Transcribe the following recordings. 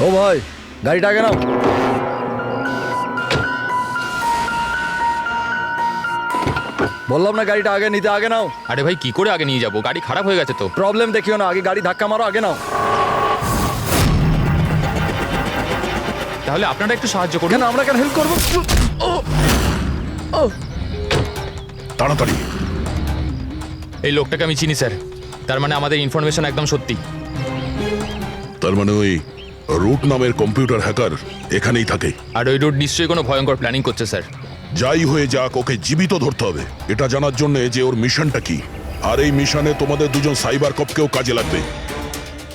ও ভাই, গাড়িটা আগে নাও। বললাম না গাড়িটা আগে নিতে, আগে নাও। আরে ভাই কি করে আগে নিয়ে যাবো, গাড়ি খারাপ হয়ে গেছে তো। প্রবলেম দেখিও না, আগে গাড়ি ধাক্কা মারো, আগে নাও। তাহলে আপনারা একটু সাহায্য করুন। কেন, আমরা কেন হেল্প করবো? তাড়াতাড়ি। এই লোকটাকে আমি চিনি স্যার, তার মানে আমাদের ইনফরমেশন একদম সত্যি। তার মানে ওই রুট নামের কম্পিউটার হ্যাকার এখানেই থাকে। আর ওই রোড নিশ্চয়ই কোনো ভয়ঙ্কর প্ল্যানিং করছে স্যার। যাই হয়ে যাক, ওকে জীবিত ধরতে হবে, এটা জানার জন্য যে ওর মিশনটা কি। আর এই মিশনে তোমাদের দুজন সাইবার কপকেও কাজে লাগবে।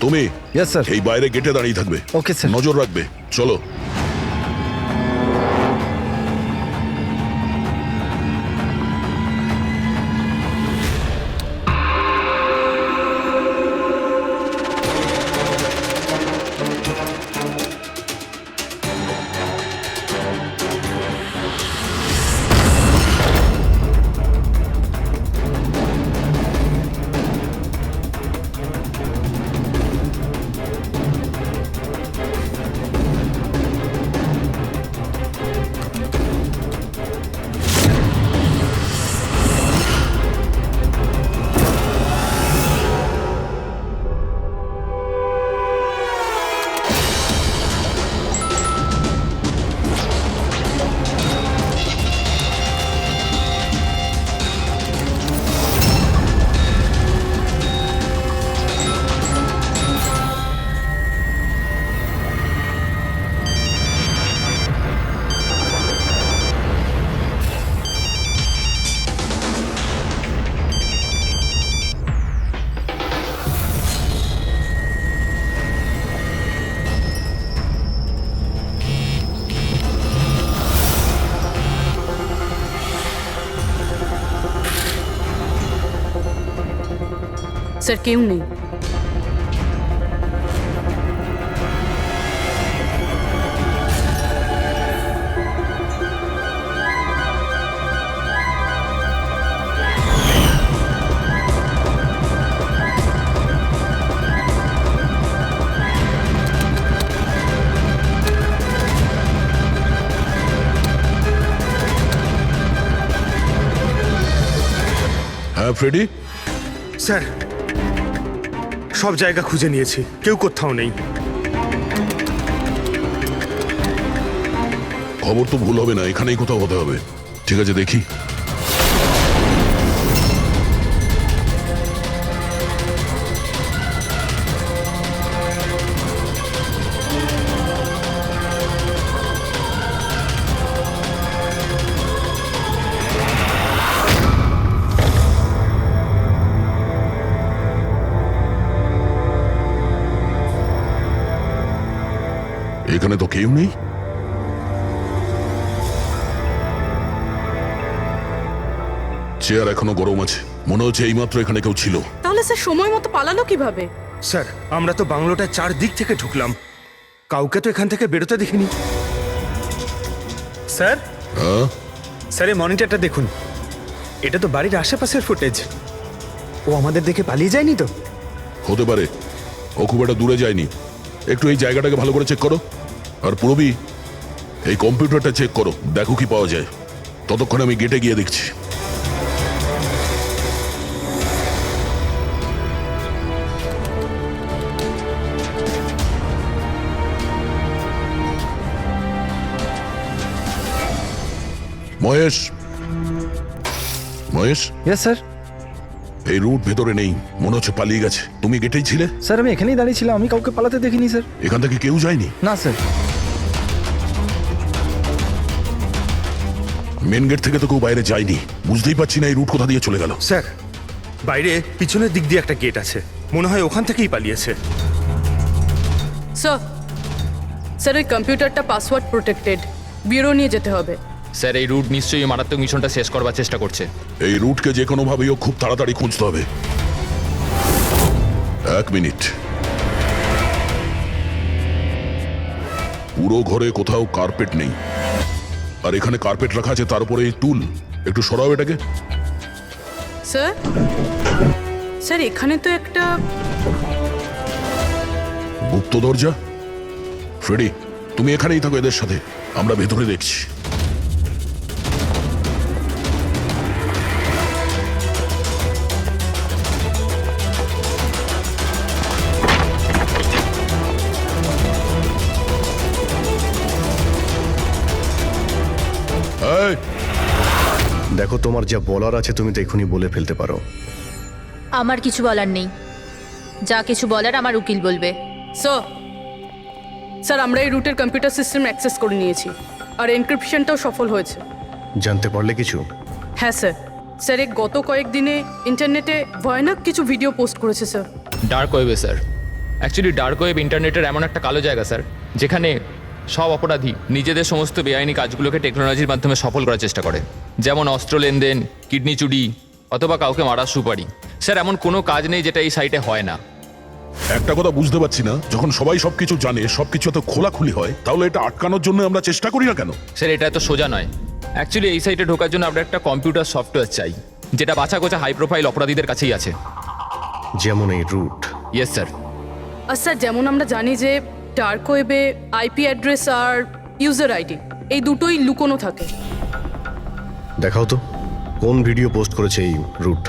তুমি ইয়েস স্যার। এই বাইরে গেটে দাঁড়িয়ে থাকবে। Okay sir. নজর রাখবে। চলো। স্যার কেউ নেই। হ্যাঁ ফ্রেডি। স্যার সব জায়গা খুঁজে নিয়েছি, কেউ কোথাও নেই। খবর তো ভুল হবে না, এখানেই কোথাও হতে হবে। ঠিক আছে, দেখি। এখানে তো কেউ নেই। চেয়ার এখনো গরম আছে, মনে হচ্ছে এইমাত্র এখানে কেউ ছিল। তাহলে স্যার সময় মতো পালালো কিভাবে? স্যার আমরা তো বাংলোটার চারদিক থেকে ঢুকলাম, কাউকে তো এখান থেকে বেরোতে দেখিনি। স্যার হ্যাঁ, স্যার এই মনিটরটা দেখুন, এটা তো বাড়ির আশেপাশের ফুটেজ। ও আমাদের দেখে পালিয়ে যায়নি তো? হতে পারে, ও খুব একটা দূরে যায়নি। একটু এই জায়গাটাকে ভালো করে চেক করো। আর পুরবি, এই কম্পিউটারটা চেক করো, দেখো কি পাওয়া যায়। ততক্ষণ আমি গেটে গিয়ে দেখছি। Mahesh, Mahesh, yes sir. এই রুট ভেতরে নেই, মনে হচ্ছে পালিয়ে গেছে। তুমি গেটেই ছিলে? স্যার আমি এখানেই দাঁড়িয়ে ছিলাম, আমি কাউকে পালাতে দেখিনি স্যার। এখান থেকে কেউ যায়নি? না স্যার। মেন গেট থেকে তো কেউ বাইরে যায়নি। বুঝতেই পারছি না এই রুট কোথা দিয়ে চলে গেল। স্যার বাইরে পিছনের দিক দিয়ে একটা গেট আছে, মনে হয় ওখান থেকেই পালিয়েছে। স্যার স্যার ওই কম্পিউটারটা পাসওয়ার্ড প্রোটেক্টেড, ব্যুরো নিয়ে যেতে হবে। স্যার এই রুট নিশ্চয়ই মারাত্মক মিশনটা শেষ করবার চেষ্টা করছে। এই রুটকে যে কোনো ভাবেই খুব তাড়াতাড়ি খুঁজতে হবে। 1 মিনিট। পুরো ঘরে কোথাও কার্পেট নেই, আর এখানে কার্পেট রাখা আছে, তার উপরে এই টুল। একটু সরাও এটাকে। স্যার স্যার এখানে তো একটা গুপ্ত দরজা। ফ্রেডি, তুমি এখানেই থাকো এদের সাথে, আমরা ভেতরে দেখছি। এই, দেখো, তোমার যা বলার আছে তুমি তো এখনই বলে ফেলতে পারো। আমার কিছু বলার নেই, যা কিছু বলার আমার উকিল বলবে। স্যার স্যার আমরা এই রুটের কম্পিউটার সিস্টেম অ্যাক্সেস করে নিয়েছি, আর এনক্রিপশনটাও সফল হয়েছে। জানতে পারলে কিছু? হ্যাঁ স্যার। স্যার এই গত কয়েকদিনে ইন্টারনেটে ভয়ানক কিছু ভিডিও পোস্ট করেছে স্যার। ডার্ক ওয়েবে স্যার। অ্যাকচুয়ালি ডার্ক ওয়েব ইন্টারনেটের এমন একটা কালো জায়গা স্যার, যেখানে সব অপরাধী নিজেদের সমস্ত বেআইনি কাজগুলোকে টেকনোলজির মাধ্যমে সফল করার চেষ্টা করে, যেমন অস্ত্র লেনদেন, কিডনি চুরি অথবা কাউকে মারার সুপারি। স্যার এমন কোনো কাজ নেই যেটা এই সাইটে হয় না। একটা কথা বুঝতে পারছি না, যখন সবাই সবকিছু জানে, সবকিছু এত খোলাখুলি হয়, তাহলে এটা আটকানোর জন্য আমরা চেষ্টা করি না কেন? স্যার এটা এত সোজা নয়। অ্যাকচুয়ালি এই সাইটে ঢোকার জন্য আমরা একটা কম্পিউটার সফটওয়্যার চাই, যেটা বাছা গোছা হাই প্রোফাইল অপরাধীদের কাছেই আছে। যেমন এই রুট। Yes sir. আর স্যার যেমন আমরা জানি যে ডার্ক ওয়েবে আইপি অ্যাড্রেস আর ইউজার আইডি এই দুটোই লুকোনো থাকে। দেখাও তো কোন ভিডিও পোস্ট করেছে এই রুট।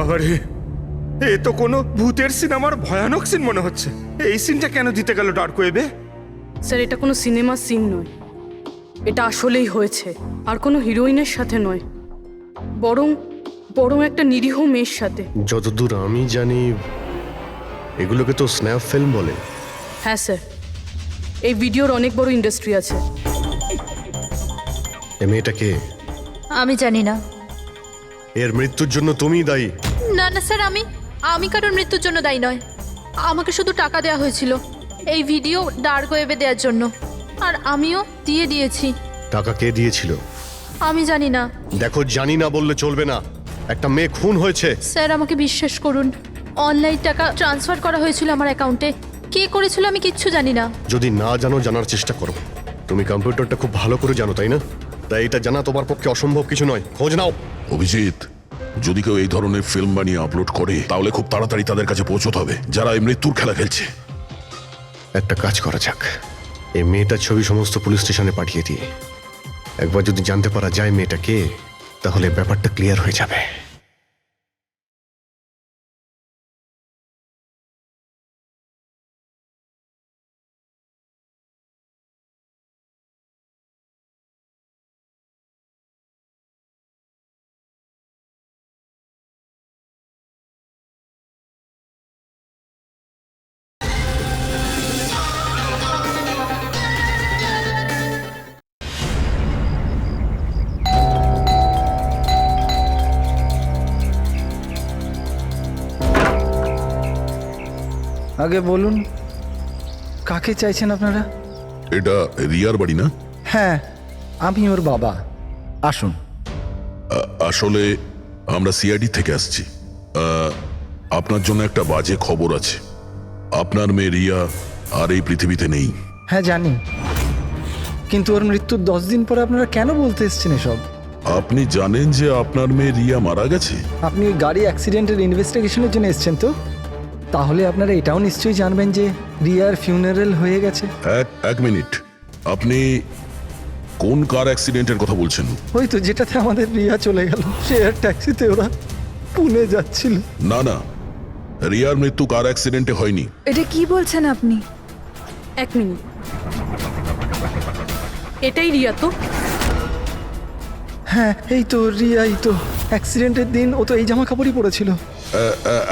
বাবারে, এ তো কোনো ভূতের সিনেমার ভয়ানক সিন মনে হচ্ছে। এই সিনটা কেন দিতে গেল ডার্ক ওয়েবে? স্যার এটা কোনো সিনেমার সিন নয়, এটা আসলেই হয়েছে। আর কোনো হিরোইনের সাথে নয়, বরং বরং একটা নিরীহ মেয়ের সাথে। যতদূর আমি জানি এগুলোকে তো স্ন্যাপ ফিল্ম বলে। হ্যাঁ স্যার, এই ভিডিওর অনেক বড় ইন্ডাস্ট্রি আছে। এ মেয়েটাকে, আমি জানি না। এর মৃত্যুর জন্য তুমিই দায়ী। না না স্যার, আমি কারোর মৃত্যুর জন্য দায়ী নয়। আমাকে শুধু টাকা দেওয়া হয়েছিল এই ভিডিও ডার্ক ওয়েবে দেওয়ার জন্য, আর আমিও দিয়েছি। টাকা কে দিয়েছিল? আমি জানি না। দেখো, জানি না বললে চলবে না। একটা মেয়ে খুন হয়েছে। স্যার আমাকে বিশ্বাস করুন, অনলাইন টাকা ট্রান্সফার করা হয়েছিল আমার অ্যাকাউন্টে। কে করেছিল আমি কিচ্ছু জানি না। যদি না জানো, জানার চেষ্টা করো। তুমি কম্পিউটারটা খুব ভালো করে জানো, তাই না? তাই এটা জানা তোমার পক্ষে অসম্ভব কিছু নয়। খোঁজ নাও। অভিজিৎ, যদি কেউ এই ধরনের ফিল্ম বানিয়ে আপলোড করে, তাহলে খুব তাড়াতাড়ি তাদের কাছে পৌঁছতে হবে, যারা এই মৃত্যুর খেলা খেলছে। একটা কাজ করা যাক, এই মেয়েটার ছবি সমস্ত পুলিশ স্টেশনে পাঠিয়ে দিয়ে একবার যদি জানতে পারা যায় মেয়েটা কে, তাহলে ব্যাপারটা ক্লিয়ার হয়ে যাবে। আগে বলুন কাকে চাইছেন আপনারা? এটা রিয়ার বাড়ি না? হ্যাঁ, আমি ওর বাবা। আসুন। আসলে আমরা সিআইডি থেকে আসছি। আপনার জন্য একটা বাজে খবর আছে। আপনার মেয়ে রিয়া আর এই পৃথিবীতে নেই। হ্যাঁ জানি, কিন্তু ওর মৃত্যুর 10 দিন পরে আপনারা কেন বলতে এসছেন এসব? আপনি জানেন যে আপনার মেয়ে রিয়া মারা গেছে? আপনি ওই গাড়ি অ্যাক্সিডেন্টের ইনভেস্টিগেশনের জন্য এসছেন তো? তাহলে আপনারা এটাও নিশ্চয়ই জানবেন যে রিয়ার ফিউনারেল হয়ে গেছে। এক মিনিট, আপনি কোন কার অ্যাক্সিডেন্টের কথা বলছেন? ওই তো যেটাতে আমাদের রিয়া চলে গেল, শেয়ার ট্যাক্সিতে ওরা পুনে যাচ্ছিল। না না, রিয়ার মৃত্যু কার অ্যাক্সিডেন্টে হয়নি। এটা কি বলছেন আপনি? 1 মিনিট, এটাই রিয়া তো? হ্যাঁ এই তো রিয়াই তো। অ্যাক্সিডেন্টের দিন ও তো এই জামা কাপড়ই পরেছিল।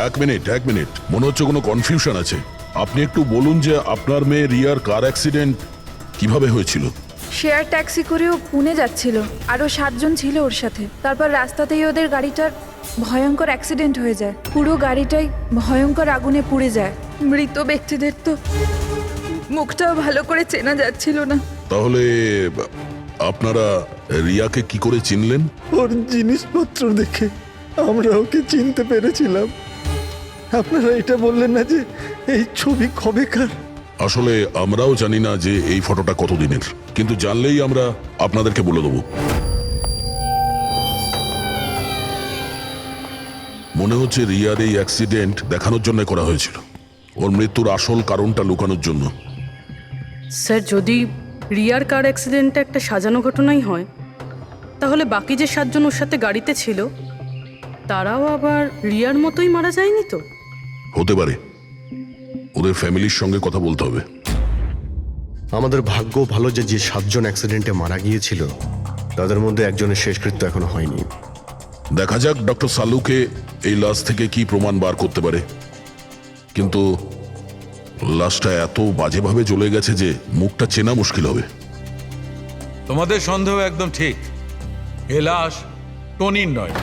এক মিনিট, মনে হচ্ছে কোনো কনফিউশন আছে। আপনি একটু বলুন যে আপনার মেয়ে রিয়ার কার অ্যাক্সিডেন্ট কিভাবে হয়েছিল? শেয়ার ট্যাক্সি করেও পুনে যাচ্ছিল, আরও 7 জন ছিল ওর সাথে। তারপর রাস্তাতেই ওদের গাড়িটার ভয়ঙ্কর অ্যাক্সিডেন্ট হয়ে যায়। পুরো গাড়িটাই ভয়ঙ্কর আগুনে পুড়ে যায়। মৃত ব্যক্তিদের তো মুখটাও ভালো করে চেনা যাচ্ছিল না। তাহলে আপনারা রিয়াকে কি করে চিনলেন? ওর জিনিসপত্র দেখে আমরা ওকে চিনতে পেরেছিলাম। আপনারা এটা বললেন না যে এই ছবি কবেকার? আসলে আমরাও জানি না যে এই ফটোটা কতদিনের, কিন্তু জানলেই আমরা আপনাদেরকে বলে দেবো। মনে হচ্ছে রিয়ার এই অ্যাক্সিডেন্ট দেখানোর জন্য করা হয়েছিল, ওর মৃত্যুর আসল কারণটা লুকানোর জন্য। স্যার, যদি রিয়ার কার অ্যাক্সিডেন্টটা একটা সাজানো ঘটনাই হয়, তাহলে বাকি যে 7 জন ওর সাথে গাড়িতে ছিল তারাও আবার রিয়ার মতোই মারা যায়নি তো? হতে পারে, ওদের ফ্যামিলির সঙ্গে কথা বলতে হবে। আমাদের ভাগ্য ভালো যে 7 জন অ্যাক্সিডেন্টে মারা গিয়েছিল তাদের মধ্যে একজনের শেষকৃত্য এখনো হয়নি। দেখা যাক ডক্টর সালুকে এই লাশ থেকে কি প্রমাণ বার করতে পারে। কিন্তু লাশটা এত বাজেভাবে জ্বলে গেছে যে মুখটা চেনা মুশকিল হবে। তোমাদের সন্দেহ একদম ঠিক। এ লাশ টনির নয়।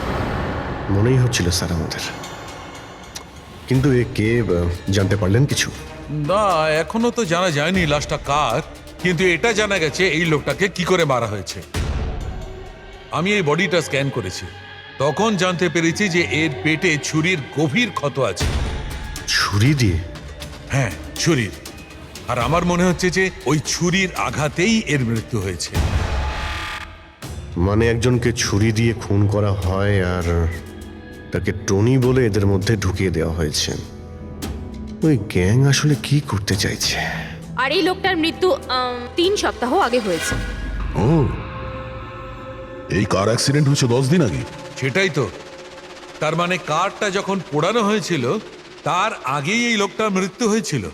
মনেই হচ্ছিল স্যার আমাদের, কিন্তু এ কে জানতে পারলেন কিছু? না, এখনো তো জানা যায়নি লাশটা কার, কিন্তু এটা জানা গেছে এই লোকটাকে কি করে মারা হয়েছে। আমি এই বডিটা স্ক্যান করেছি, তখন জানতে পেরেছি যে এর পেটে ছুরির গভীর ক্ষত আছে। ছুরি দিয়ে? হ্যাঁ, ছুরির। আর আমার মনে হচ্ছে যে ওই ছুরির আঘাতেই এর মৃত্যু হয়েছে। মানে একজনকে ছুরি দিয়ে খুন করা হয় আর তাকে টনি বলে এদের মধ্যে ঢুকিয়ে দেওয়া হয়েছে। ওই গ্যাং আসলে কি করতে চাইছে? আর এই লোকটার মৃত্যু 3 সপ্তাহ আগে হয়েছে। ও, এই কার অ্যাক্সিডেন্ট হয়েছে 10 দিন আগে? সেটাই তো। তার মানে কারটা যখন পোড়ানো হয়েছিল তার আগেই এই লোকটার মৃত্যু হয়েছিল।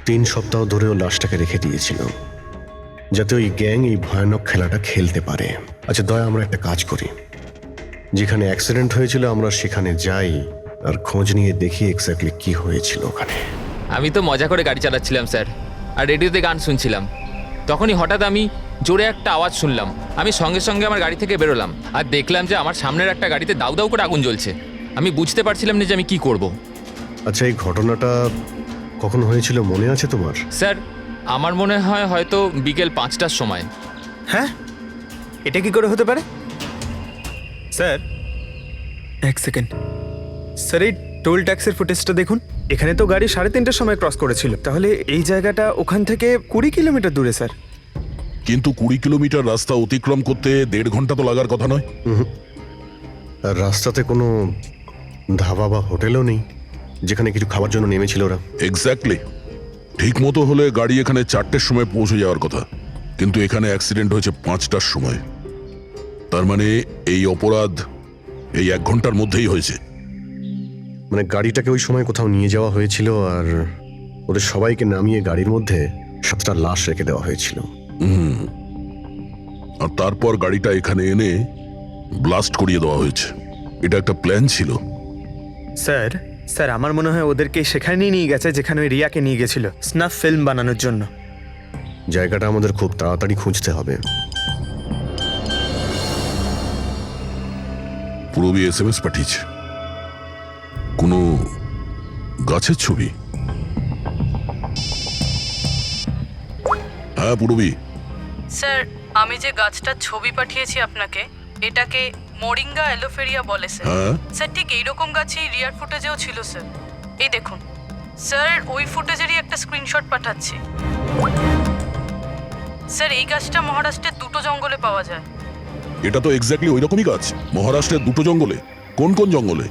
3 সপ্তাহ ধরেও লাশটাকে রেখে দিয়েছিল যাতে ওই গ্যাং এই ভয়ানক খেলাটা খেলতে পারে। আচ্ছা দয়া, আমরা একটা কাজ করি, যেখানে অ্যাক্সিডেন্ট হয়েছিল আমরা সেখানে যাই আর খোঁজ নিয়ে দেখি এক্স্যাক্টলি কি হয়েছিল ওখানে। আমি তো মজা করে গাড়ি চালাচ্ছিলাম স্যার, আর রেডিওতে গান শুনছিলাম। তখনই হঠাৎ আমি জোরে একটা আওয়াজ শুনলাম। আমি সঙ্গে সঙ্গে আমার গাড়ি থেকে বেরোলাম আর দেখলাম যে আমার সামনের একটা গাড়িতে দাউ দাউ করে আগুন জ্বলছে। আমি বুঝতে পারছিলাম না যে আমি কি করব। আচ্ছা, এই ঘটনাটা কখন হয়েছিল মনে আছে তোমার? স্যার, আমার মনে হয় হয়তো বিকেল 5টার সময়। হ্যাঁ, এটা কি করে হতে পারে? স্যার 1 সেকেন্ড, স্যার এই টোল ট্যাক্সের ফুটেজটা দেখুন। এখানে তো গাড়ি 3:30টার সময় ক্রস করেছিল, তাহলে এই জায়গাটা ওখান থেকে 20 কিলোমিটার দূরে স্যার। কিন্তু 20 কিলোমিটার রাস্তা অতিক্রম করতে 1.5 ঘন্টা তো লাগার কথা নয়। আর রাস্তাতে কোনো ধাবা বা হোটেলও নেই যেখানে কিছু খাবার জন্য নেমেছিল ওরা। এক্স্যাক্টলি, ঠিক মতো হলে গাড়ি এখানে 4টের সময় পৌঁছে যাওয়ার কথা, কিন্তু এখানে অ্যাক্সিডেন্ট হয়েছে 5টার সময়। তার মানে এই অপরাধ এই 1 ঘন্টার মধ্যেই হয়েছে। মানে গাড়িটাকে ওই সময় কোথাও নিয়ে যাওয়া হয়েছিল আর ওদের সবাইকে নামিয়ে গাড়ির মধ্যে 7টা লাশ রেখে দেওয়া হয়েছিল। আর তারপর গাড়িটা এখানে এনে ব্লাস্ট করিয়ে দেওয়া হয়েছে। এটা একটা প্ল্যান ছিল। স্যার স্যার আমার মনে হয় ওদেরকে সেখানেই নিয়ে গেছে যেখানে ওই রিয়াকে নিয়ে গেছিল স্নাফ ফিল্ম বানানোর জন্য। জায়গাটা আমাদের খুব তাড়াতাড়ি খুঁজতে হবে। পুরবী SMS পাঠিয়েছে, কোনো গাছের ছবি। হ্যাঁ পূরবী, স্যার আমি যে গাছটার ছবি পাঠিয়েছি আপনাকে, এটাকে মোরিঙ্গা অ্যালোফেরিয়া বলে স্যার। হ্যাঁ স্যার ঠিক এইরকম গাছই রিয়ার ফুটেজেও ছিল স্যার। এই দেখুন স্যার, ওই ফুটেজেরই একটা স্ক্রিনশট পাঠাচ্ছি। স্যার এই গাছটা মহারাষ্ট্রের দুটো জঙ্গলে পাওয়া যায়। এটা তো এক্স্যাক্টলি ওই রকমই গাছ। মহারাষ্ট্রের দুটো জঙ্গলে? কোন কোন জঙ্গলে?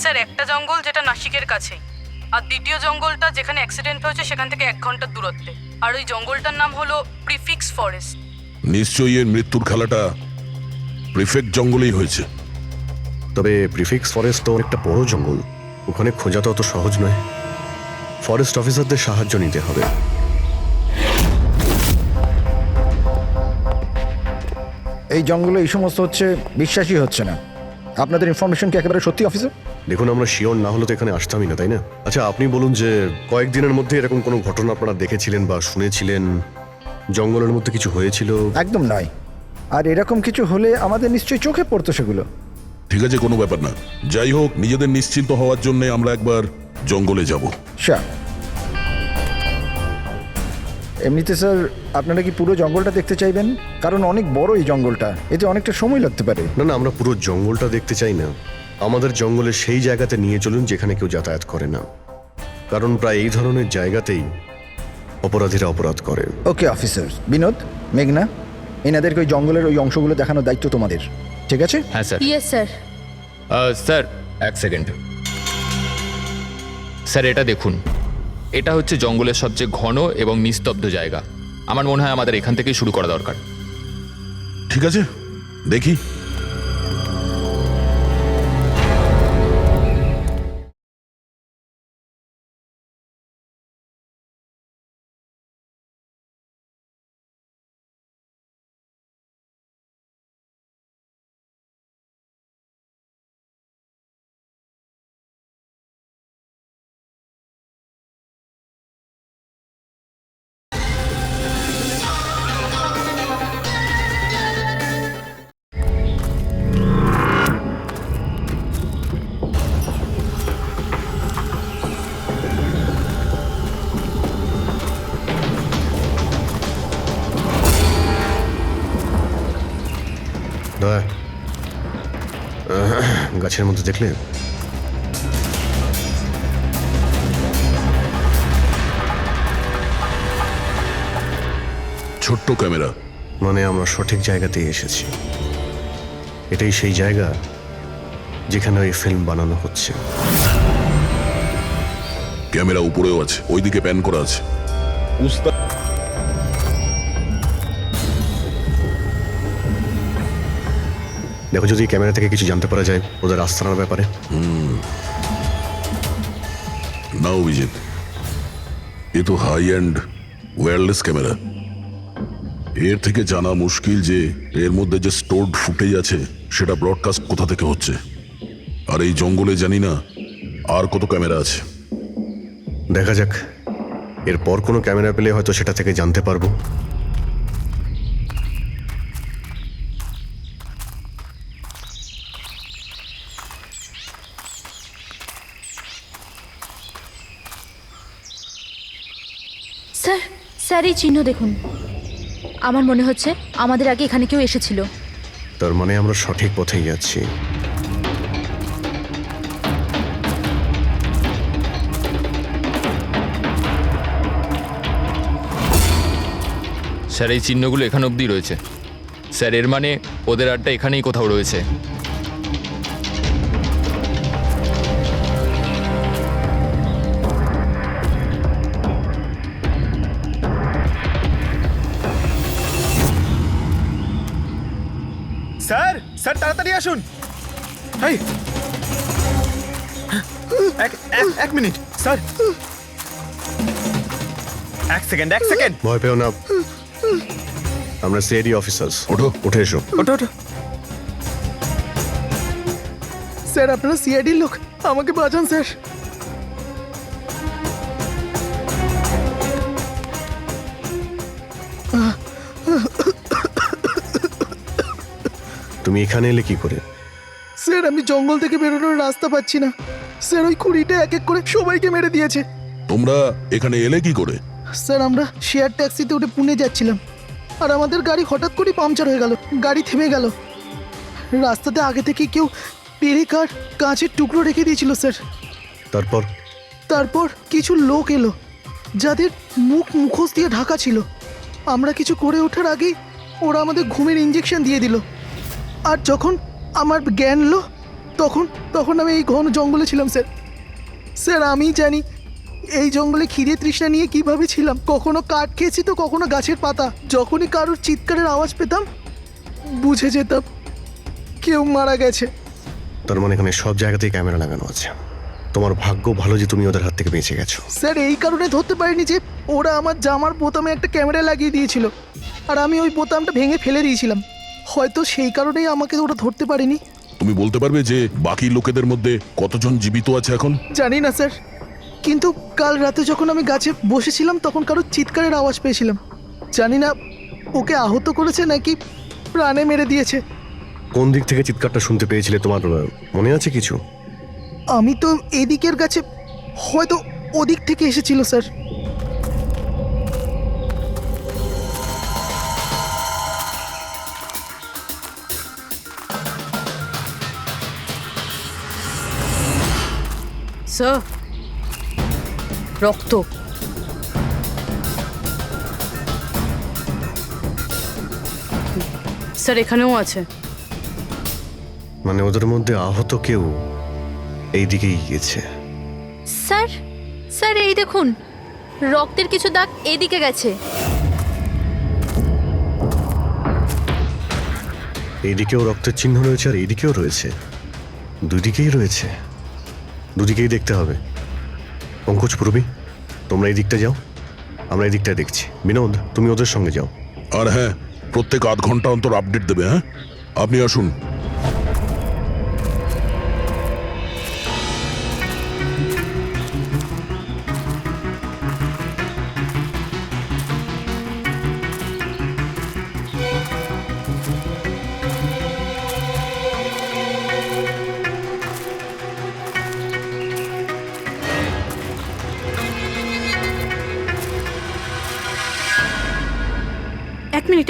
স্যার একটা জঙ্গল যেটা নাসিকের কাছেই, আর দ্বিতীয় জঙ্গলটা যেখানে অ্যাক্সিডেন্ট হয়েছে সেখান থেকে 1 ঘন্টার দূরত্বে। আর ওই জঙ্গলটার নাম হলো প্রিফিক্স ফরেস্ট। নিশ্চয়ই এর মৃত্যুর খেলাটা প্রিফেক্ট জঙ্গলেই হয়েছে। তবে প্রিফিক্স ফরেস্ট তো একটা বড় জঙ্গল, ওখানে খোঁজা তো অত সহজ নয়। ফরেস্ট অফিসারদের সাহায্য নিতে হবে। এই জঙ্গলে এই সমস্ত হচ্ছে, বিশ্বাসই হচ্ছে না। আপনাদের ইনফরমেশন কি একেবারে সত্যি অফিসার? দেখুন, আমরা শিওর না হলে তো এখানে আসতামই না, তাই না? আচ্ছা, আপনি বলুন যে কয়েকদিনের মধ্যে এরকম কোনো ঘটনা আপনারা দেখেছিলেন বা শুনেছিলেন? জঙ্গলের মধ্যে কিছু হয়েছিল? একদম নয়। আর এরকম কিছু হলে আমাদের নিশ্চয়ই চোখে পড়তো সেগুলো। ঠিক আছে, কোনো ব্যাপার না। যাই হোক, নিজেদের নিশ্চিন্ত হওয়ার জন্য আমরা একবার জঙ্গলে যাব। স্যার এমনিতে স্যার আপনারা কি পুরো জঙ্গলটা দেখতে চাইবেন? কারণ অনেক বড় এই জঙ্গলটা, এতে অনেকটা সময় লাগতে পারে। না না, আমরা পুরো জঙ্গলটা দেখতে চাই না। আমাদের জঙ্গলে সেই জায়গাতে নিয়ে চলুন যেখানে কেউ যাতায়াত করে না, কারণ প্রায় এই ধরনের জায়গাতেই অপরাধীরা অপরাধ করে। Okay officer. বিনোদ, মেঘনা, এনাদেরকে ওই জঙ্গলের ওই অংশগুলো দেখানোর দায়িত্ব তোমাদের, ঠিক আছে? হ্যাঁ sir. Yes sir. Sir 1 second. Sir এটা দেখুন, এটা হচ্ছে জঙ্গলের সবচেয়ে ঘন এবং নিস্তব্ধ জায়গা। আমার মনে হয় আমাদের এখান থেকেই শুরু করা দরকার। ঠিক আছে, দেখি। দয়া, গাছের মধ্যে দেখলে? ছোট্ট ক্যামেরা। মানে আমরা সঠিক জায়গাতেই এসেছি। এটাই সেই জায়গা যেখানে ওই ফিল্ম বানানো হচ্ছে। ক্যামেরা উপরেও আছে, ওইদিকে প্যান করা আছে। দেখো, যদি ক্যামেরা থেকে কিছু জানতে পারা যায় ওদের আস্তানার ব্যাপারে। না অভিজিৎ, এ তো হাই অ্যান্ড ওয়্যারলেস ক্যামেরা। এর থেকে জানা মুশকিল যে এর মধ্যে যে স্টোরড ফুটেজ আছে সেটা ব্রডকাস্ট কোথা থেকে হচ্ছে। আর এই জঙ্গলে জানি না আর কত ক্যামেরা আছে। দেখা যাক, এরপর কোনো ক্যামেরা পেলে হয়তো সেটা থেকে জানতে পারবো। স্যার, স্যার এই চিহ্ন দেখুন। আমার মনে হচ্ছে আমাদের আগে এখানে কেউ এসেছিল। তার মানে আমরা সঠিক পথেই যাচ্ছি। স্যার এই চিহ্নগুলো এখানে অবধি রয়েছে। স্যার এর মানে ওদের আড্ডা এখানেই কোথাও রয়েছে। স্যার, স্যার তাড়াতাড়ি আসুন। এই, এক মিনিট স্যার। 1 সেকেন্ড। ভয় পেও না, আমরা সিআইডি অফিসার্স। ওঠো। উঠে এসো। ওটো। স্যার আপনারা সিআইডির লোক, আমাকে বাঁচান স্যার। তুমি এখানে এলে কি করে? স্যার আমি জঙ্গল থেকে বেরোনোর রাস্তা পাচ্ছি না। স্যার ওই কুড়িটা এক এক করে সবাইকে মেরে দিয়েছে। তোমরা এখানে এলে কি করে? স্যার আমরা শেয়ার ট্যাক্সিতে উঠে পুনে যাচ্ছিলাম, আর আমাদের গাড়ি হঠাৎ করে পাংচার হয়ে গেল, গাড়ি থেমে গেল। রাস্তাতে আগে থেকে কেউ পেরেক আর কাঁচের টুকরো রেখে দিয়েছিল স্যার। তারপর তারপর কিছু লোক এলো যাদের মুখোশ দিয়ে ঢাকা ছিল। আমরা কিছু করে ওঠার আগেই ওরা আমাদের ঘুমের ইঞ্জেকশন দিয়ে দিল। আর যখন আমার জ্ঞান এলো তখন আমি এই ঘন জঙ্গলে ছিলাম স্যার। স্যার আমি জানি এই জঙ্গলে খিদে তৃষ্ণা নিয়ে কিভাবে ছিলাম। কখনো কাঠ খেয়েছি তো কখনো গাছের পাতা। যখনই কারোর চিৎকারের আওয়াজ পেতাম বুঝে যেতাম কেউ মারা গেছে। তার মানে এখানে সব জায়গাতেই ক্যামেরা লাগানো আছে। তোমার ভাগ্য ভালো যে তুমি ওদের হাত থেকে বেঁচে গেছো। স্যার এই কারণে ধরতে পারিনি যে ওরা আমার জামার বোতামে একটা ক্যামেরা লাগিয়ে দিয়েছিল, আর আমি ওই বোতামটা ভেঙে ফেলে দিয়েছিলাম। হয়তো সেই কারণেই আমাকে ওরা ধরতে পারেনি। তুমি বলতে পারবে যে বাকি লোকেদের মধ্যে কতজন জীবিত আছে এখন? জানি না স্যার, কিন্তু কাল রাতে যখন আমি গাছে বসেছিলাম তখন কারোর চিৎকারের আওয়াজ পেয়েছিলাম। জানি না ওকে আহত করেছে নাকি প্রাণে মেরে দিয়েছে। কোন দিক থেকে চিৎকারটা শুনতে পেয়েছিলে তোমার মনে আছে কিছু? আমি তো এদিকের গাছে, হয়তো ওদিক থেকে এসেছিল স্যার। স্যার, রক্ত। স্যার এখানেও আছে। মানে ওদের মধ্যে আহত কেউ এই দিকেই গিয়েছে। স্যার স্যার এই দেখুন, রক্তের কিছু দাগ এদিকে গেছে। এইদিকেও রক্তের চিহ্ন রয়েছে আর এইদিকেও রয়েছে, দুদিকেই রয়েছে। দুদিকেই দেখতে হবে। পঙ্কজ, পূর্বী, তোমরা এই দিকটা যাও, আমরা এই দিকটা দেখছি। বিনোদ, তুমি ওদের সঙ্গে যাও। আর হ্যাঁ, প্রত্যেক আধ ঘন্টা অন্তর আপডেট দেবে। হ্যাঁ, আপনি আসুন।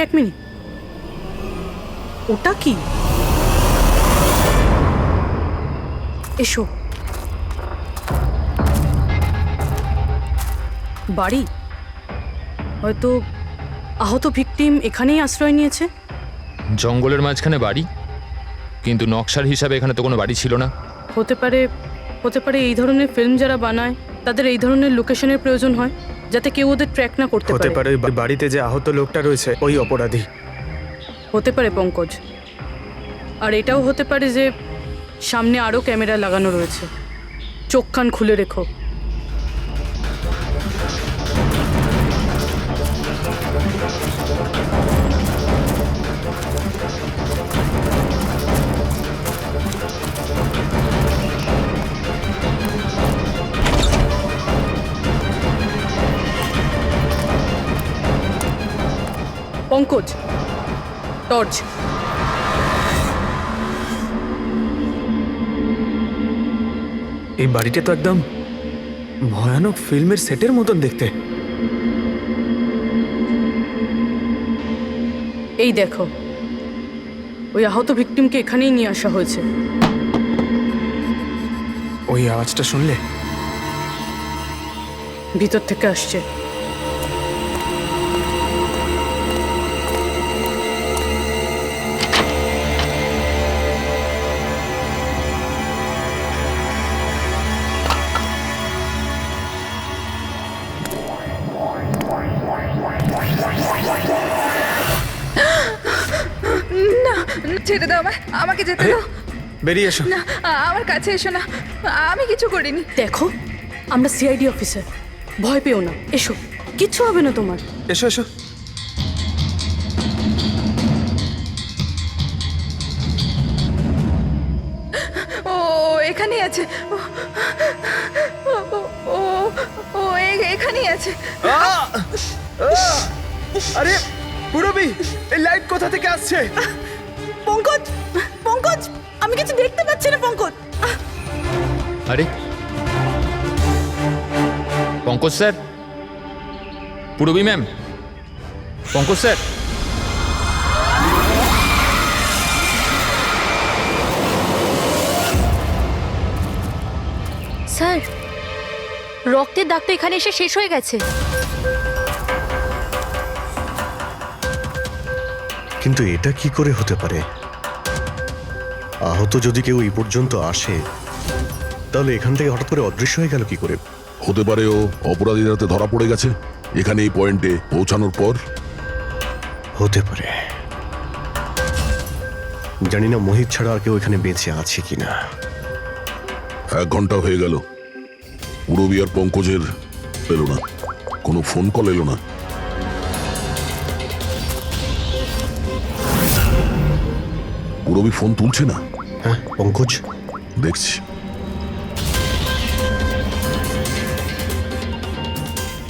এক মিনিট ওটা কি? এসো। বাড়ি, হয়তো আহত ভিকটিম এখানেই আশ্রয় নিয়েছে। জঙ্গলের মাঝখানে বাড়ি, কিন্তু নকশার হিসাবে এখানে তো কোনো বাড়ি ছিল না। হতে পারে এই ধরনের ফিল্ম যারা বানায় তাদের এই ধরনের লোকেশনের প্রয়োজন হয়, যাতে কেউ ওদের ট্র্যাক না করতে হতে পারে। পারে ওই বাড়িতে যে আহত লোকটা রয়েছে ওই অপরাধী। হতে পারে পঙ্কজ। আর এটাও হতে পারে যে সামনে আরও ক্যামেরা লাগানো রয়েছে। চোখ কান খুলে রেখো। পঙ্কজ, টর্চ। এই বাড়িটা তো একদম ভয়ানক ফিল্মের সেটের মতন দেখতে। এই দেখো, ওই আহত ভিকটিমকে এখানেই নিয়ে আসা হয়েছে। ওই আওয়াজটা শুনলে? ভিতর থেকে আসছে। ছেড়ে দাও আমাকে যেতে দাও। বেরিয়ে এসো। না, আমার কাছে এসো না, আমি কিছু করিনি। দেখো, আমরা সিআইডি অফিসার, ভয় পেও না। এসো, কিচ্ছু হবে না তোমার। এসো এসো। ও এখানেই আছে। ও এখানেই আছে। আরে পূরবী, এই লাইট কোথা থেকে আসছে? পঙ্কজ, আমি কিছু দেখতে পাচ্ছি না। পঙ্কজ, আরে Pankaj sir, Purabi ma'am, Pankaj sir, sir রক্তের দাগ তো এখানে এসে শেষ হয়ে গেছে। কিন্তু এটা কি করে হতে পারে? আহত যদি কেউ এই পর্যন্ত আসে, তাহলে এখান থেকে হঠাৎ করে অদৃশ্য হয়ে গেল কি করে? হতে পারে ও অপরাধীর হাতে ধরা পড়ে গেছে এখানে এই পয়েন্টে পৌঁছানোর পর। হতে পারে। জানি না মোহিত ছাড়া আর কেউ এখানে বেঁচে আছে কিনা। 1 ঘন্টা হয়ে গেল, পুরবী আর পঙ্কজের এলো না, কোনো ফোন কল এলো না। পুরবী ফোন তুলছে না। হ্যাঁ, পঙ্কজ দেখছি।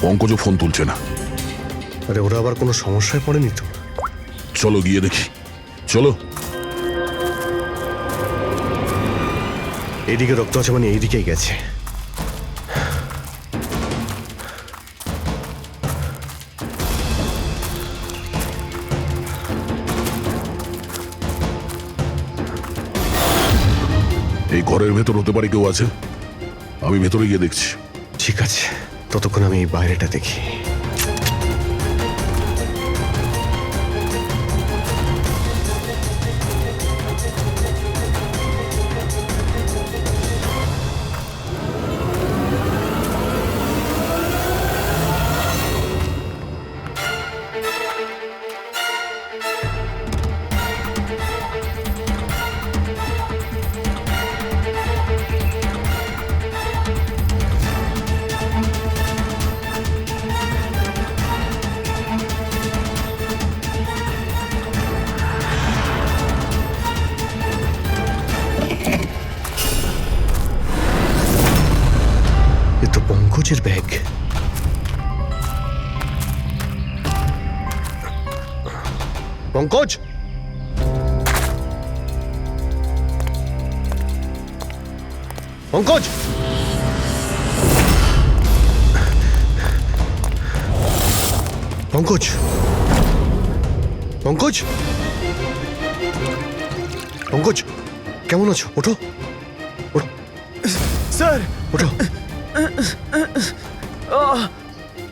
পঙ্কজও ফোন তুলছে না। আরে ওরা আবার কোনো সমস্যায় পড়েনি তো? চলো গিয়ে দেখি, চলো। এইদিকে রক্ত আছে মানে এইদিকেই গেছে। এই ঘরের ভেতর হতে পারে কেউ আছে, আমি ভেতরে গিয়ে দেখছি। ঠিক আছে, ততক্ষণ আমি এই বাইরেটা দেখি। এ তো পঙ্কজের ব্যাগ। পঙ্কজ, পঙ্কজ, পঙ্কজ, পঙ্কজ, পঙ্কজ, কেমন আছো? ওঠো, স্যার ওঠো।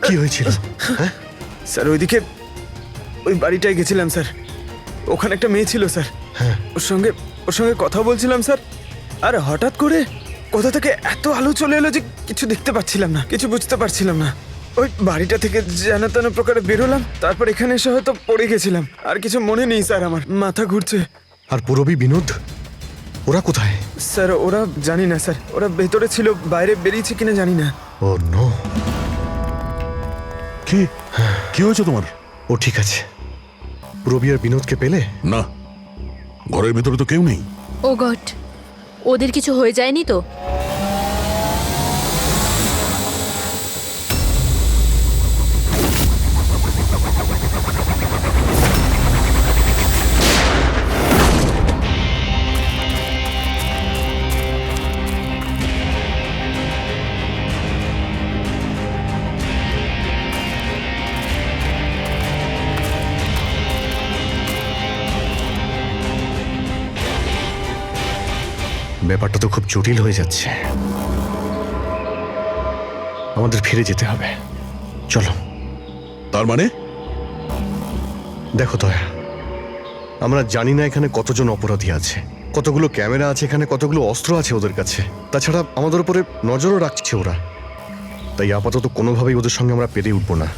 কি হয়েছিল? হ্যাঁ স্যার ওইদিকে ওই বাড়িটায় গেছিলাম স্যার, ওখানে একটা মেয়ে ছিল স্যার। হ্যাঁ, ওর সঙ্গে কথা বলছিলাম স্যার, আর হঠাৎ করে কোথা থেকে এত আলো চলে এলো যে কিছু দেখতে পাচ্ছিলাম না, কিছু বুঝতে পারছিলাম না। ওই বাড়িটা থেকে যেন তেন প্রকারে বেরোলাম, তারপর এখানে এসে হয়তো পড়ে গেছিলাম। আর কিছু মনে নেই স্যার, আমার মাথা ঘুরছে। আর পুরবী, বিনোদ, ওরা কোথায়? স্যার ওরা জানি না স্যার, ওরা ভেতরে ছিল, বাইরে বেরিয়েছে কিনা জানি না। ও নো। কি কি হয়েছে তোমার? ও ঠিক আছে। পুরবী আর বিনোদকে পেলে? না, ঘরের ভেতরে তো কেউ নেই। ও গড, ওদের কিছু হয়ে যায়নি তো? ব্যাপারটা তো খুব জটিল হয়ে যাচ্ছে। আমাদের ফিরে যেতে হবে, চলো। তার মানে? দেখো দয়া, আমরা জানি না এখানে কতজন অপরাধী আছে, কতগুলো ক্যামেরা আছে এখানে, কতগুলো অস্ত্র আছে ওদের কাছে। তাছাড়া আমাদের উপরে নজরও রাখছে ওরা। তাই আপাতত কোনোভাবেই ওদের সঙ্গে আমরা পেরে উঠবো না।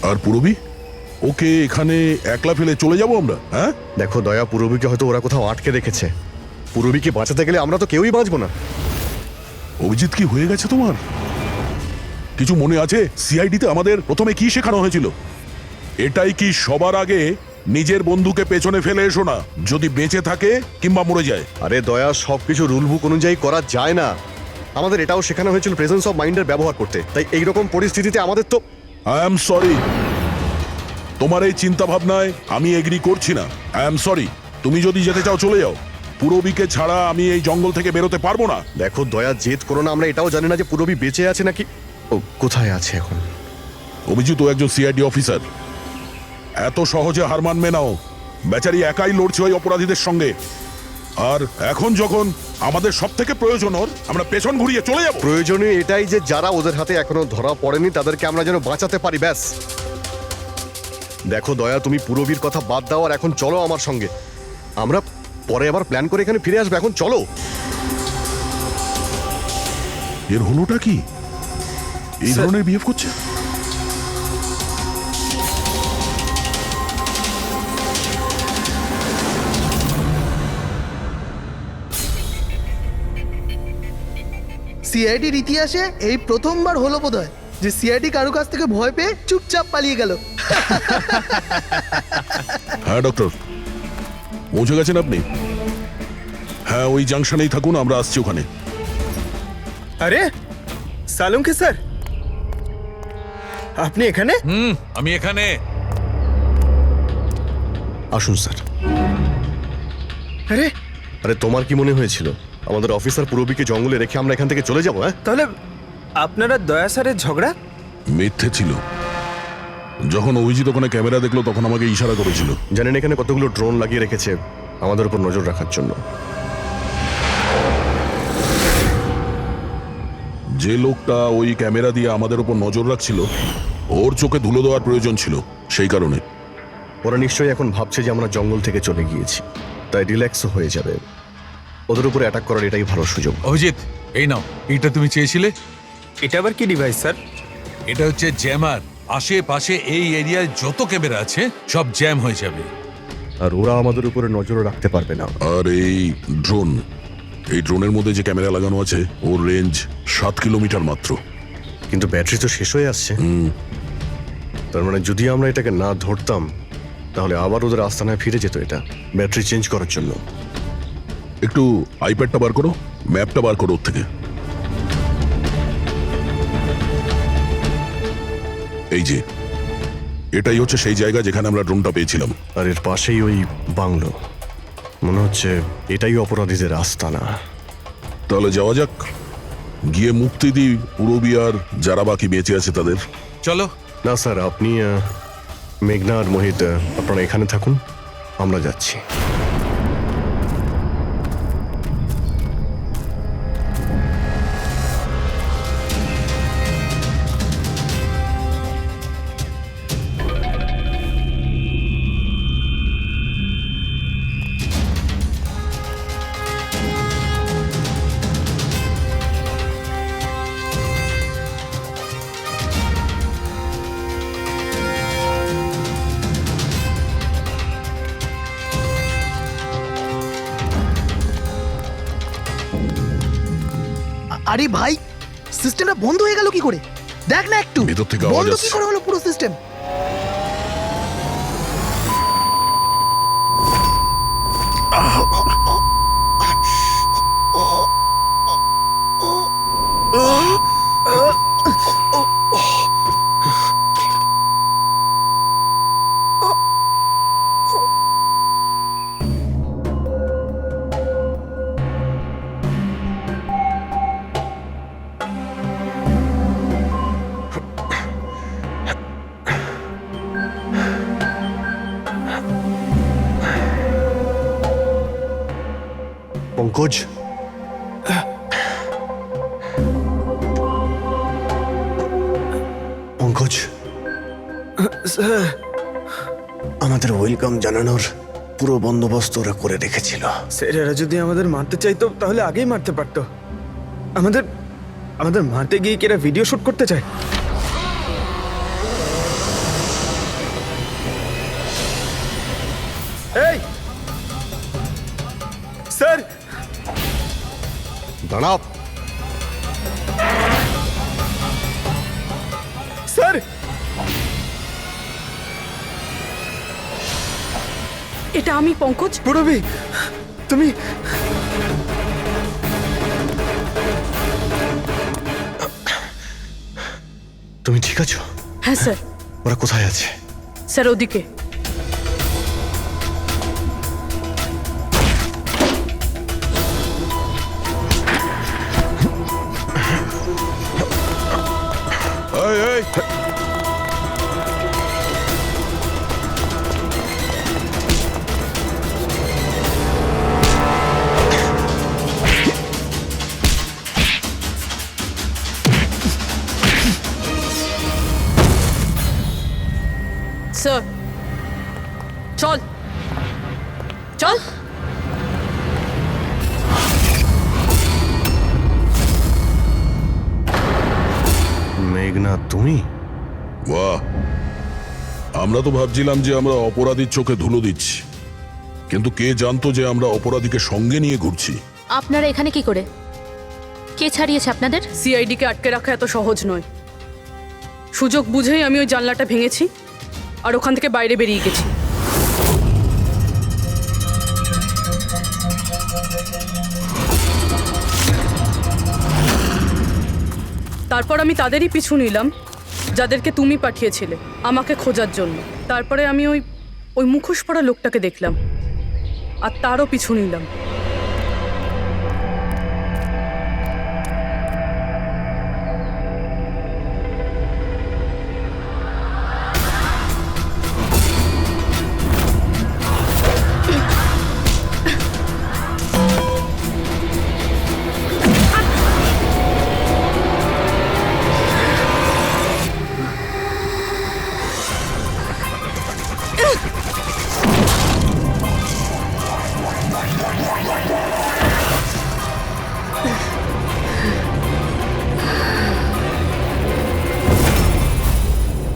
আর পুরবী, ওকে এখানে একলা ফেলে চলে যাব আমরা? হ্যাঁ দেখো দয়া, পুরবীকে হয়তো ওরা কোথাও আটকে রেখেছে। পুরবীকে বাঁচাতে গেলে আমরা তো কেউই বাঁচবো না। অভিজিৎ, কি হয়ে গেছে তোমার? কিছু মনে আছে সিআইডিতে আমাদের প্রথমে কি শেখানো হয়েছিল? এটাই কি সবার আগে নিজের বন্ধুকে পেছনে ফেলে এসো না, যদি বেঁচে থাকে কিংবা মরে যায়। আরে দয়া, সবকিছু রুল বুক অনুযায়ী করা যায় না। আমাদের এটাও শেখানো হয়েছিল প্রেজেন্স অফ মাইন্ডের ব্যবহার করতে। তাই এইরকম পরিস্থিতিতে আমাদের তো আই এম সরি, তোমার এই চিন্তা ভাবনায় আমি এগ্রি করছি না। আই এম সরি, তুমি যদি যেতে চাও চলে যাও। পুরবীকে ছাড়া আমি এই জঙ্গল থেকে বেরোতে পারবো না। দেখো দয়া, জেদ করো না। আমরা এটাও জানি না যে পুরবী বেঁচে আছে নাকি। ও কোথায় আছে এখন? অভিজিৎ ও একজন সিআইডি অফিসার, এত সহজে হার মানবে নাও। বেচারি একাই লড়ছে ওই অপরাধীদের সঙ্গে, আর এখন যখন আমাদের সব থেকে প্রয়োজন ওর, আমরা পেছন ঘুরিয়ে চলে যাব। প্রয়োজনীয় এটাই যে যারা ওদের হাতে এখনো ধরা পড়েনি তাদেরকে আমরা যেন বাঁচাতে পারি, ব্যাস। দেখো দয়া, তুমি পুরবীর কথা বাদ দাও আর এখন চলো আমার সঙ্গে। আমরা পরে আবার প্ল্যান করে এখানে ফিরে আসবো, এখন চলো। এর হলোটা কি? এই ধরনের বিহেভ করছে? সিআইডির ইতিহাসে এই প্রথমবার হলো বোধহয় যে সিআইডি কারো কাছ থেকে ভয় পেয়ে চুপচাপ পালিয়ে গেল। হ্যাঁ ডক্টর, পৌঁছে গেছেন আপনি? হ্যাঁ, ওই জাংশনেই থাকুন, আমরা আসছি ওখানে। আরে সালুঙ্কি স্যার, আপনি এখানে? আমি এখানে। আসুন স্যার। আরে আরে তোমার কি মনে হয়েছিল আমাদের অফিসার পুরবীকে জঙ্গলে রেখে আমরা এখান থেকে চলে যাবো? হ্যাঁ, তাহলে আপনারা দয়া স্যারের ঝগড়া? মিথ্যে ছিল। যখন অভিজিৎ ওখানে ক্যামেরা দেখলো তখন আমাকে ইশারা করেছিল। জানেন এখানে কতগুলো ড্রোন লাগিয়ে রেখেছে আমাদের উপর নজর রাখার জন্য। যে লোকটা ওই ক্যামেরা দিয়ে আমাদের উপর নজর রাখছিল, ওর চোখে ধুলো দেওয়ার প্রয়োজন ছিল, সেই কারণে। ওরা নিশ্চয়ই এখন ভাবছে যে আমরা জঙ্গল থেকে চলে গিয়েছি, তাই রিল্যাক্সও হয়ে যাবে। ওদের উপরে অ্যাটাক করার এটাই ভালো সুযোগ। অভিজিৎ, এই নাও, এটা তুমি চেয়েছিলে। এটা আবার কি ডিভাইস স্যার? এটা হচ্ছে জ্যামার। আশেপাশে এই এরিয়ায় যত ক্যামেরা আছে সব জ্যাম হয়ে যাবে। আর ওরা আমাদের উপরে নজরও রাখতে পারবে না। আর এই ড্রোন, এই ড্রোনের মধ্যে যে ক্যামেরা লাগানো আছে ওর রেঞ্জ 7 কিলোমিটার মাত্র। কিন্তু ব্যাটারি তো শেষ হয়ে আসছে। তার মানে যদি আমরা এটাকে না ধরতাম তাহলে আবার ওদের আস্তানায় ফিরে যেত এটা ব্যাটারি চেঞ্জ করার জন্য। একটু আইপ্যাডটা বার করো, ম্যাপটা বার করো ওর থেকে। এই যে, এটাই হচ্ছে সেই জায়গা যেখানে আমরা ড্রোনটা পেয়েছিলাম। আর এর পাশেই ওই বাংলো, মনে হচ্ছে এটাই অপরাধীদের আস্তানা। তাহলে যাওয়া যাক, গিয়ে মুক্তি দিই পুরবী আর যারা বাকি বেঁচে আছে তাদের। চলো। না স্যার, আপনি মেঘনা আর মোহিত আপনারা এখানে থাকুন, আমরা যাচ্ছি। আরে ভাই, সিস্টেমটা বন্ধ হয়ে গেল কি করে? দেখ না একটু, ভেতর থেকে আওয়াজ বন্ধ কি আসছে। করে হলো পুরো সিস্টেম? পঙ্কজ, পঙ্কজ, আমাদের ওয়েলকাম জানানোর পুরো বন্দোবস্ত ওরা করে রেখেছিল। স্যার, এরা যদি আমাদের মারতে চাইতো তাহলে আগেই মারতে পারতো। আমাদের আমাদের মারতে গিয়ে কি এরা ভিডিও শুট করতে চায়? এই স্যার, দাঁড়াও স্যার। এটা আমি পঙ্কজ। পুরবী, তুমি তুমি ঠিক আছো? হ্যাঁ স্যার। ওরা কোথায় আছে? স্যার ওদিকে। এই, এই, তুমি? বাহ, আমরা তো ভাবছিলাম যে আমরা অপরাধীর চোখে ধুলো দিচ্ছি, কিন্তু কে জানতো যে আমরা অপরাধীকে সঙ্গে নিয়ে ঘুরছি। আপনারা এখানে কি করে? কে ছাড়িয়েছে আপনাদের? সিআইডিকে আটকে রাখা এত সহজ নয়। সুযোগ বুঝেই আমি ওই জানলাটা ভেঙেছি আর ওখান থেকে বাইরে বেরিয়ে গেছি। তারপর আমি তাদেরই পিছু নিলাম যাদেরকে তুমি পাঠিয়েছিলে আমাকে খোঁজার জন্য। তারপরে আমি ওই মুখোশ পরা লোকটাকে দেখলাম আর তারও পিছু নিলাম।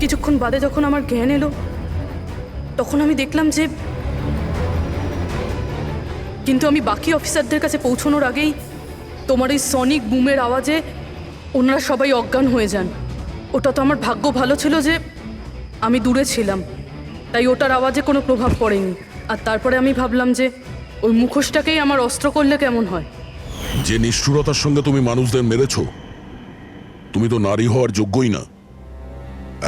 কিছুক্ষণ বাদে যখন আমার জ্ঞান এলো তখন আমি দেখলাম যে, কিন্তু আমি বাকি অফিসারদের কাছে পৌঁছানোর আগেই তোমার ওই সনিক বুমের আওয়াজে ওনারা সবাই অজ্ঞান হয়ে যান। ওটা তো আমার ভাগ্য ভালো ছিল যে আমি দূরে ছিলাম, তাই ওটার আওয়াজে কোনো প্রভাব পড়েনি। আর তারপরে আমি ভাবলাম যে ওই মুখোশটাকেই আমার অস্ত্র করলে কেমন হয়। যে নিষ্ঠুরতার সঙ্গে তুমি মানুষদের মেরেছো, তুমি তো নারী হওয়ার যোগ্যই না।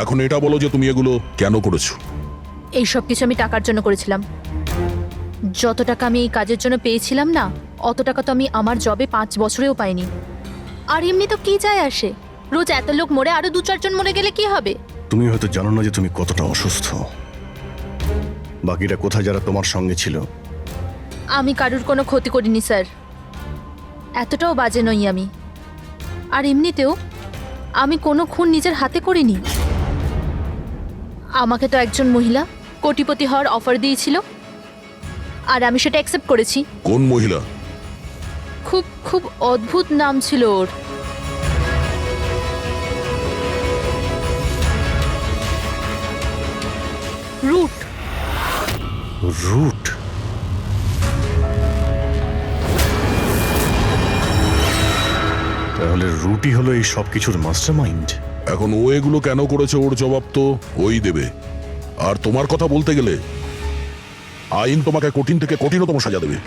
এখন এটা বলো যে তুমি এগুলো কেন করেছো? এই সব কিছু আমি টাকার জন্য করেছিলাম। যত টাকা আমি এই কাজের জন্য পেয়েছিলাম না, অত টাকা তো আমি আমার জবে 5 বছরেও পাইনি। আর এমনি তো কি যায় আসে, রোজ এত লোক মরে আরো 2-4 জন মরে গেলে কি হবে? তুমি হয়তো জানো না যে তুমি কতটা অসুস্থ। বাকিরা কোথায় যারা তোমার সঙ্গে ছিল? আমি কারুর কোনো ক্ষতি করিনি স্যার, এতটাও বাজে নই আমি। আর এমনিতেও আমি কোনো খুন নিজের হাতে করিনি। আমাকে তো একজন মহিলা কোটিপতি হওয়ার অফার দিয়েছিল আর আমি সেটা অ্যাকসেপ্ট করেছি। কোন মহিলা? খুব খুব অদ্ভুত নাম ছিল ওর। রুট। রুট? তাহলে রুটই হলো এই সব কিছুর মাস্টারমাইন্ড। এখন ও এগুলো কেন করেছে ওর জবাব তো ওই দেবে। আর তোমার কথা বলতে গেলে আইন তোমাকে কঠিন থেকে কঠিনতম সাজা দেবে।